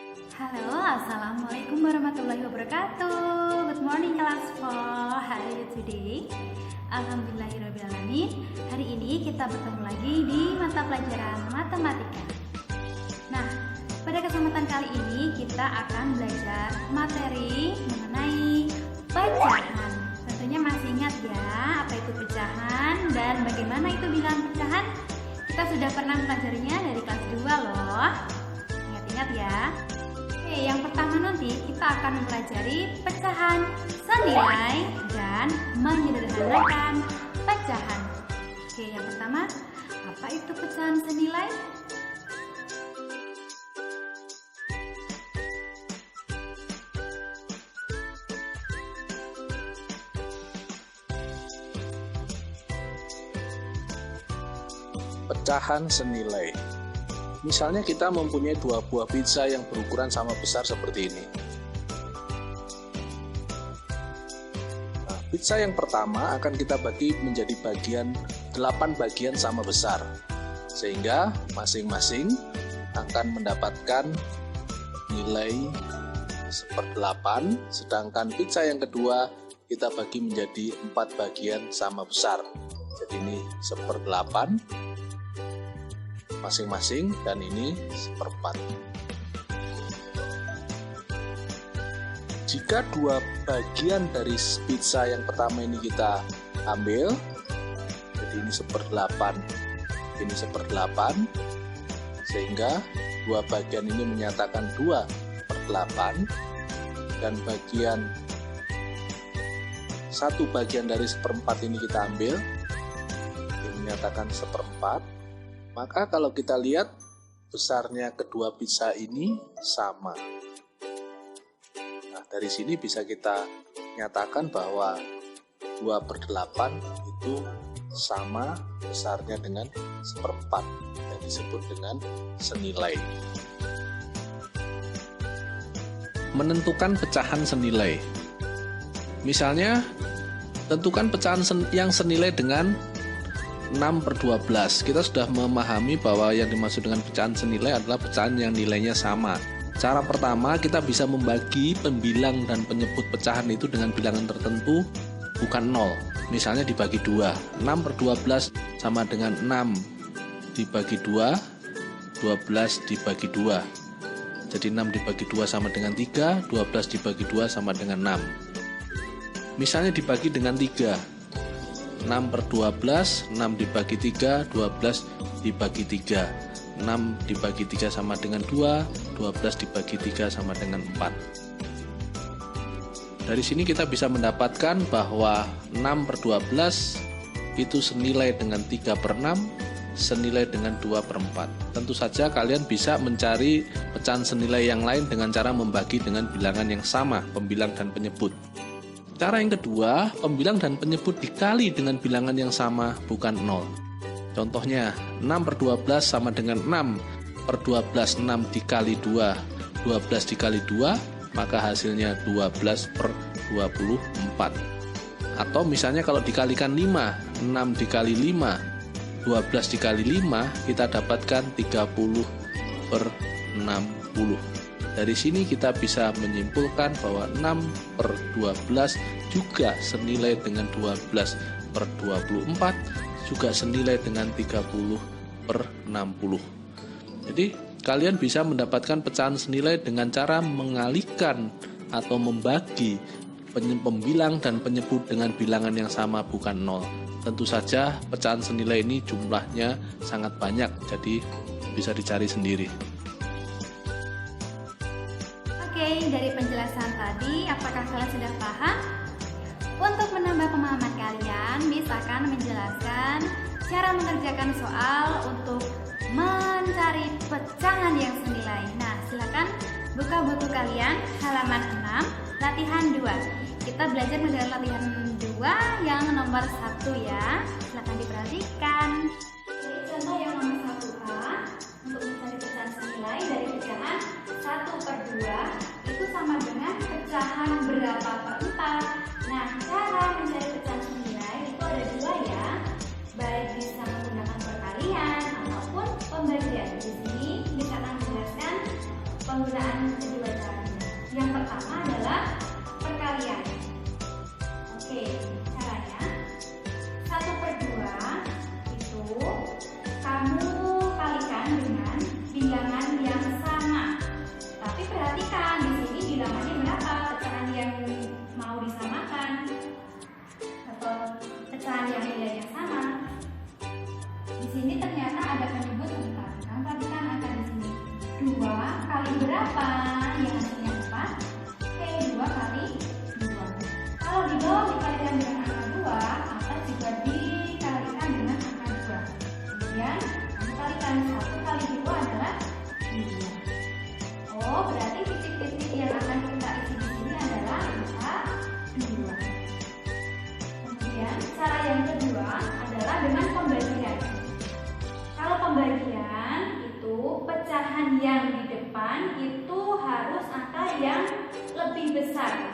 Halo, assalamualaikum warahmatullahi wabarakatuh. Good morning kelas 4. How are you today? Alhamdulillahirrahmanirrahim. Hari ini kita bertemu lagi di mata pelajaran matematika. Nah, pada kesempatan kali ini kita akan belajar materi mengenai pecahan. Tentunya masih ingat ya apa itu pecahan dan bagaimana itu bilangan pecahan? Kita sudah pernah mempelajarinya dari kelas 2 loh. Ingat-ingat ya. Oke, yang pertama nanti kita akan mempelajari pecahan senilai dan menyederhanakan pecahan. Oke, yang pertama, apa itu pecahan senilai? Pecahan senilai. Misalnya kita mempunyai dua buah pizza yang berukuran sama besar seperti ini. Nah, pizza yang pertama akan kita bagi menjadi 8 bagian sama besar. Sehingga masing-masing akan mendapatkan nilai 1/8, sedangkan pizza yang kedua kita bagi menjadi 4 bagian sama besar. Jadi ini 1/8 masing-masing dan ini 1/4. Jika dua bagian dari pizza yang pertama ini kita ambil, jadi ini 1/8, ini 1/8, sehingga dua bagian ini menyatakan 2/8 dan satu bagian dari 1/4 ini kita ambil, ini menyatakan 1/4. Maka kalau kita lihat besarnya kedua pizza ini sama. Nah, dari sini bisa kita nyatakan bahwa 2/8 itu sama besarnya dengan 1/4 yang disebut dengan senilai. Menentukan pecahan senilai. Misalnya, tentukan pecahan yang senilai dengan 6/12. Kita sudah memahami bahwa yang dimaksud dengan pecahan senilai adalah pecahan yang nilainya sama. Cara pertama, kita bisa membagi pembilang dan penyebut pecahan itu dengan bilangan tertentu bukan 0. Misalnya dibagi 2. 6/12 sama dengan 6 dibagi 2, 12 dibagi 2. Jadi 6 dibagi 2 sama dengan 3, 12 dibagi 2 sama dengan 6. Misalnya dibagi dengan 3. 6/12, 6 dibagi 3, 12 dibagi 3. 6 dibagi 3 sama dengan 2, 12 dibagi 3 sama dengan 4. Dari sini kita bisa mendapatkan bahwa 6/12 itu senilai dengan 3/6, senilai dengan 2/4. Tentu saja kalian bisa mencari pecahan senilai yang lain dengan cara membagi dengan bilangan yang sama, pembilang dan penyebut. Cara yang kedua, pembilang dan penyebut dikali dengan bilangan yang sama, bukan 0. Contohnya, 6/12 sama dengan 6/12, 6 dikali 2, 12 dikali 2, maka hasilnya 12/24. Atau misalnya kalau dikalikan 5, 6 dikali 5, 12 dikali 5, kita dapatkan 30/60. Dari sini kita bisa menyimpulkan bahwa 6/12 juga senilai dengan 12/24, juga senilai dengan 30/60. Jadi kalian bisa mendapatkan pecahan senilai dengan cara mengalihkan atau membagi pembilang dan penyebut dengan bilangan yang sama, bukan 0. Tentu saja pecahan senilai ini jumlahnya sangat banyak, jadi bisa dicari sendiri. Oke, dari penjelasan tadi, apakah kalian sudah paham? Untuk menambah pemahaman kalian, Miss akan menjelaskan cara mengerjakan soal untuk mencari pecahan yang senilai. Nah, silakan buka buku kalian, halaman 6, latihan 2. Kita belajar dengan latihan 2 yang nomor 1 ya. Silakan diperhatikan. Contoh yang nomor 1A, untuk mencari pecahan senilai dari pecahan 1/2 itu sama dengan pecahan berapa per 4. Nah, cara mencari pecahan senilai itu ada 2 ya. Baik bisa menggunakan perkalian ataupun pembagian. Di sini bisa menjelaskan penggunaan dengan kedua caranya. Yang pertama adalah perkalian. Oke, caranya 1/2 itu kamu kalikan dengan bilangan yang sama. Tapi perhatikan di sini bilangannya berapa, pecahan yang mau disamakan atau pecahan yang nilainya sama. Di sini ternyata ada penyebut angka. Kamu perhatikan angka di sini. 2 kali berapa? Yang hasilnya 4. Oke, 2 kali 2. Kalau di bawah dikalikan dengan angka 2, atas juga dikalikan dengan angka 2. Kemudian kamu kalikan 1 kali 2 adalah 2. Oh, berarti titik-titik yang akan kita isi di sini adalah angka 2. Kemudian cara yang kedua adalah dengan pembagian. Kalau pembagian itu pecahan yang di depan itu harus angka yang lebih besar.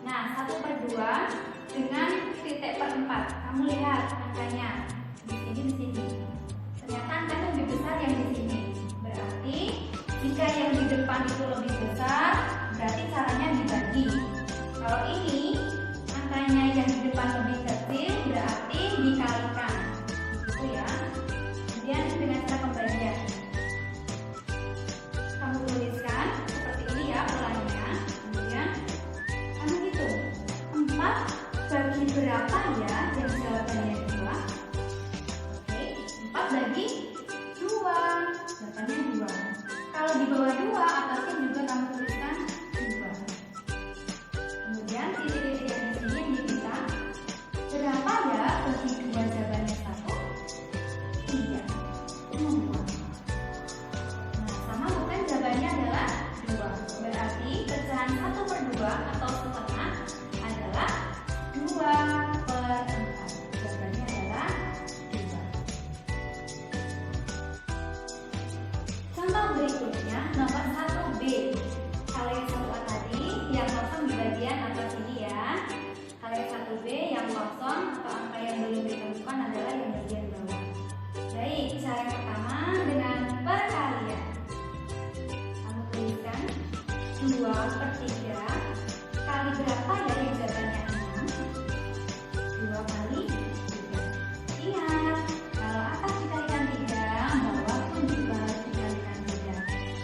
Nah, 1/2 dengan titik per 4. Kamu lihat angkanya di sini. Ternyata angkanya lebih besar yang di sini. Berarti jika yang di depan itu lebih besar, berarti caranya dibagi. Kalau ini angkanya yang di depan lebih kecil, berarti dikalikan. Gitu ya. Kemudian dengan cara pembagian, kamu tuliskan seperti ini ya polanya. Kemudian kamu hitung 4 bagi berapa ya, yang jawabannya 2. Oke, 4 bagi 2, jawabannya 2. Kalau di bawah 2, atasnya juga kamu tuliskan 2. Kemudian titik-titik yang di sini dibilang berapa ya bagi 2, jawabannya 1, 3. Itu 2. Nah, sama bukan, jawabannya adalah 2. Berarti pecahan 1/2 atau setengah adalah 2/4. Jawabannya adalah 2. Contoh berikutnya nomor 1B. Kalau yang 1A tadi yang kosong di bagian atas ini ya. Kalau yang 1B yang kosong atau angka yang belum ditemukan adalah yang bagian bawah. Baik, cara yang pertama dengan perkalian. Kamu tuliskan 2/3 kali berapa ya, yang jawabannya 6. 2 kali 3. Ingat, kalau atas dikalikan 3, bawah pun juga harus dikalikan 3.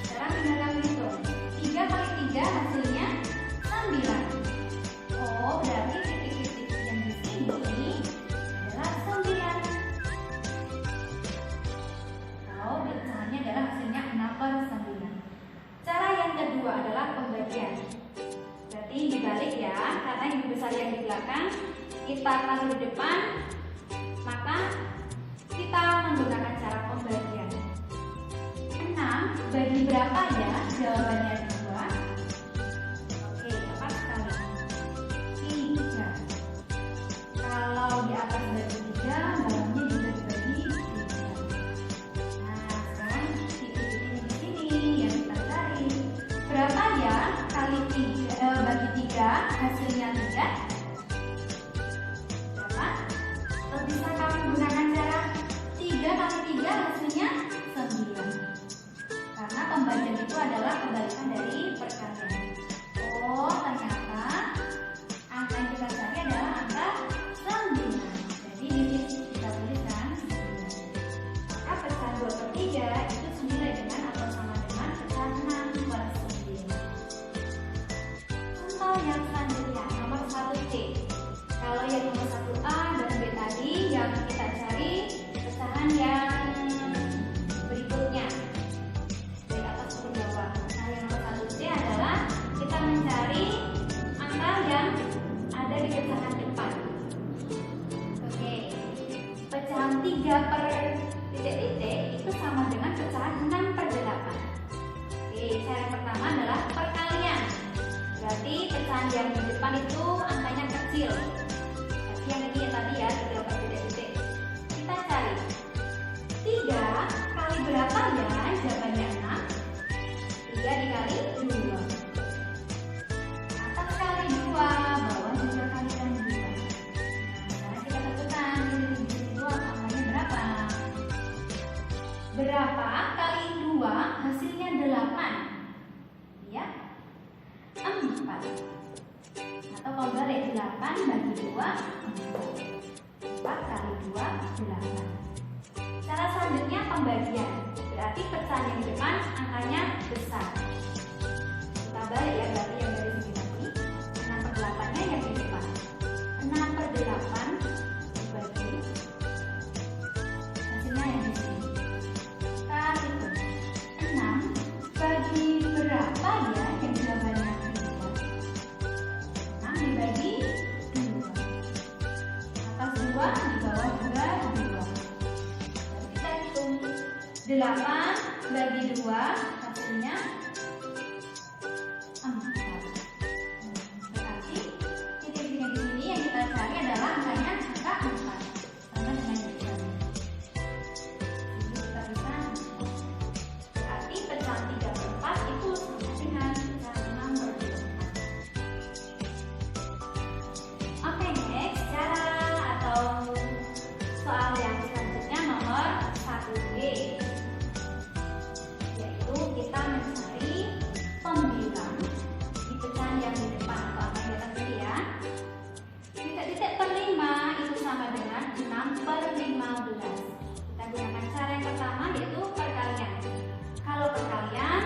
Sekarang tinggal kamu hitung. 3 kali 3 hasilnya 9. Oh, berarti titik-titik yang di sini adalah 9. Kalau pecahannya adalah hasilnya 6/9. Cara yang kedua adalah pembagian. Berarti dibalik ya, karena yang besar yang di belakang kita taruh di depan, maka kita menggunakan cara pembagian. 6 bagi berapa ya? Jawabannya 2. Oke, tepat sekali. 3. Kalau di atas bagi 3, bawahnya juga dibagi 3. Nah, sekarang titik-titik di sini yang kita cari. Berapa ya kali 3 bagi 3 hasilnya 3? Berapa? Atau bisa kamu gunakan cara 3 kali 3 hasilnya 9. Karena pembagian itu adalah kebalikan dari perkalian. Oh, ternyata angka yang kita cari adalah angka 9. Jadi di sini kita tuliskan 9. Maka pecahan 2/3 itu senilai dengan atau sama dengan pecahan 6/9. Contoh yang selanjutnya nomor 1C. Kalau yang nomor 1A dan B tadi yang kita cari pecahan yang berikutnya dari atas ke bawah. Nah, yang nomor 1C adalah kita mencari angka yang ada di pecahan depan. Oke, pecahan 3 per titik-titik itu sama dengan pecahan 6/8. Oke, cara yang pertama adalah perkalian. Berarti pecahan yang di depan itu angkanya kecil. Berarti yang ini tadi ya 3 per titik-titik. Kita cari 3 kali berapa ya? Jawabannya 6. 3 dikali 2. Atas kali 2, bawah juga kalikan 2. Nah, sekarang kita tentukan di sini itu angkanya berapa? Berapa kali 2 hasilnya 8. 8 bagi 2, 4 kali 2, 8. Cara selanjutnya pembagian. Berarti pecahan yang di depan angkanya besar. Kita balik ya, berarti yang dari sini tadi 6/8-nya yang di depan. 6/8 dibagi, hasilnya yang di sini. Kita hitung 6 bagi berapa ya yang jawabannya 2. 6 dibagi 2. Atas 2, di bawah juga 2. Jadi kita hitung 8 bagi 2, hasilnya 4. Berarti titik-titiknya di sini yang kita cari adalah angkanya angka 4. Sama dengan yang di sini. Jadi kita bisa, berarti pecahan 3/4 itu sama dengan pecahan 6/4. Oke, next cara atau soal yang selanjutnya nomor 1B, yaitu kita mencari pembilang di pecahan yang di depan atau apa yang di atas ini ya. Titik-titik per 5 itu sama dengan 6/15. Kita gunakan cara yang pertama yaitu perkalian. Kalau perkalian,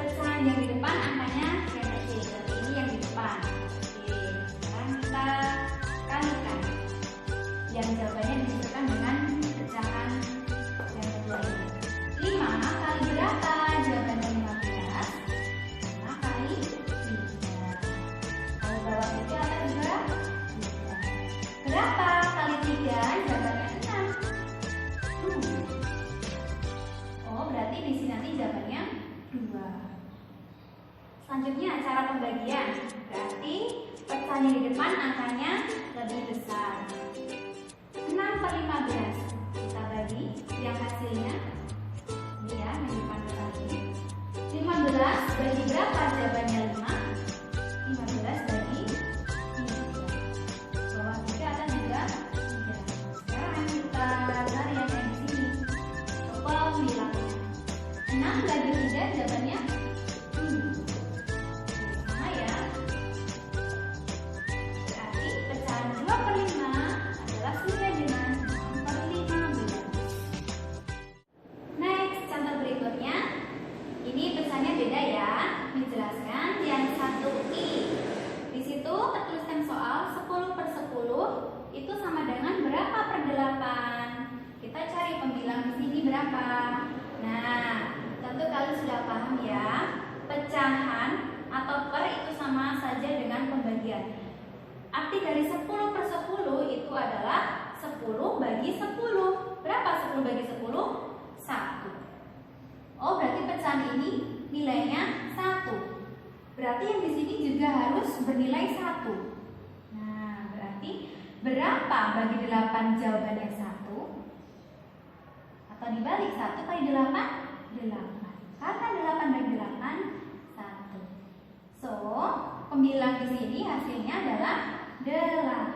pecahan yang di depan angkanya yang kecil, berarti ini yang di depan. Oke, sekarang kita kalikan. Yang jawabannya ditunjukkan dengan pecahan yang kedua ini. 5 kali berapa? Jawabannya 15. 5 kali 3. Kalau bawah itu atas juga 3. Berapa kali 3? Jawabannya 6. Oh, berarti di sini nanti jawabannya 2. Selanjutnya cara pembagian. Berarti pecahan yang di depan angkanya lebih besar. 6/15 kita bagi, yang hasilnya ini ya, yang di depan kita ini. 15 bagi berapa? Jawabannya 5. 15 bagi 3. Bawah 3 atas juga 3. Sekarang kita cari yang di sini. Coba bilangnya. 6 bagi 3 jawabannya 7. Sama ya. Berarti pecahan 2/5 adalah senilai dengan 6/15. Next, contoh berikutnya. Ini pecahannya beda ya. Menjelaskan yang 1I. Di situ tertuliskan soal 10/10 itu sama dengan berapa per 8. Kita cari pembilang di sini berapa. Nah, tentu kalian sudah paham ya. Pecahan atau per itu sama saja dengan pembagian. Arti dari 10/10 itu adalah 10 bagi 10. Berapa 10 bagi 10? 1. Oh, berarti pecahan ini nilainya 1. Berarti yang di sini juga harus bernilai 1. Nah, berarti berapa bagi 8 jawabannya 1? Atau dibalik 1 kali 8? 8. Karena 8 bagi 8, 1. So, pembilang di sini hasilnya adalah 8.